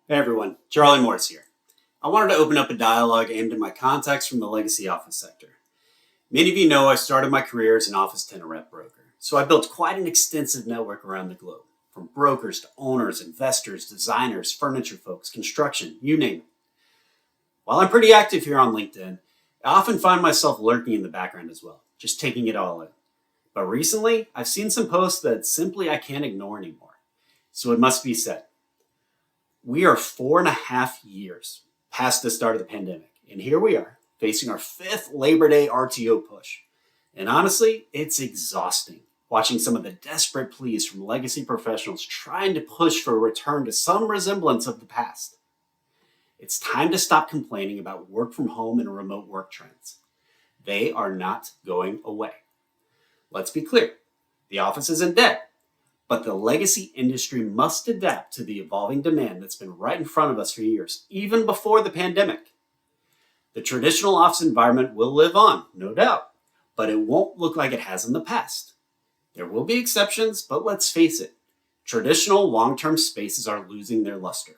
Hey everyone, Charlie Morris here. I wanted to open up a dialogue aimed at my contacts from the legacy office sector. Many of you know I started my career as an office tenant rep broker, so I built quite an extensive network around the globe, from brokers to owners, investors, designers, furniture folks, construction, you name it. While I'm pretty active here on LinkedIn, I often find myself lurking in the background as well, just taking it all in. But recently, I've seen some posts that simply I can't ignore anymore. So it must be said. We are 4.5 years past the start of the pandemic, and here we are facing our fifth Labor Day RTO push. And honestly, it's exhausting watching some of the desperate pleas from legacy professionals trying to push for a return to some resemblance of the past. It's time to stop complaining about work from home and remote work trends. They are not going away. Let's be clear, the office isn't dead. But the legacy industry must adapt to the evolving demand that's been right in front of us for years, even before the pandemic. The traditional office environment will live on, no doubt, but it won't look like it has in the past. There will be exceptions, but let's face it, traditional long-term spaces are losing their luster.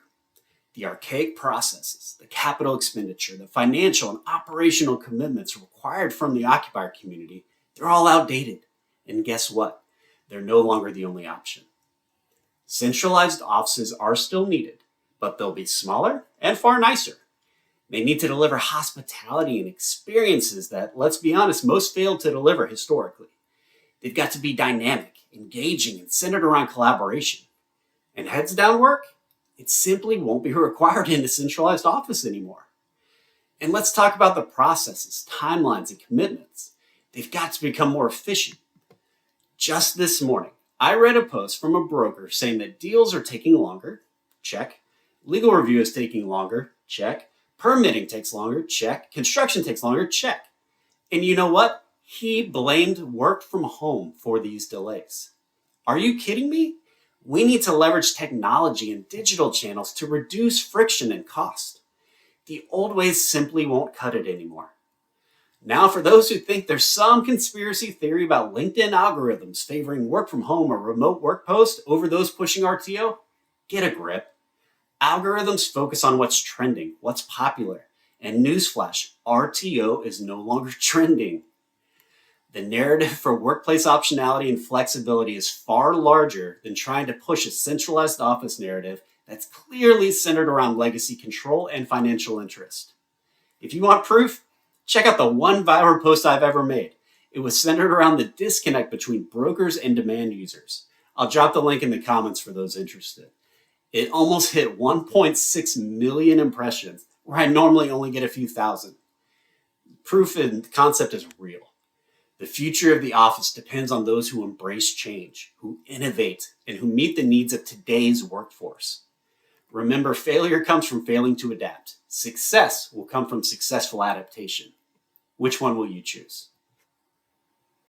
The archaic processes, the capital expenditure, the financial and operational commitments required from the occupier community, they're all outdated. And guess what? They're no longer the only option. Centralized offices are still needed, but they'll be smaller and far nicer. They need to deliver hospitality and experiences that, let's be honest, most failed to deliver historically. They've got to be dynamic, engaging, and centered around collaboration. And heads down work, it simply won't be required in a centralized office anymore. And let's talk about the processes, timelines, and commitments. They've got to become more efficient. Just this morning, I read a post from a broker saying that deals are taking longer, check. Legal review is taking longer, check. Permitting takes longer, check. Construction takes longer, check. And you know what? He blamed work from home for these delays. Are you kidding me? We need to leverage technology and digital channels to reduce friction and cost. The old ways simply won't cut it anymore. Now, for those who think there's some conspiracy theory about LinkedIn algorithms favoring work from home or remote work posts over those pushing RTO, get a grip. Algorithms focus on what's trending, what's popular, and newsflash, RTO is no longer trending. The narrative for workplace optionality and flexibility is far larger than trying to push a centralized office narrative that's clearly centered around legacy control and financial interest. If you want proof, check out the one viral post I've ever made. It was centered around the disconnect between brokers and demand users. I'll drop the link in the comments for those interested. It almost hit 1.6 million impressions, where I normally only get a few thousand. Proof and concept is real. The future of the office depends on those who embrace change, who innovate, and who meet the needs of today's workforce. Remember, failure comes from failing to adapt. Success will come from successful adaptation. Which one will you choose?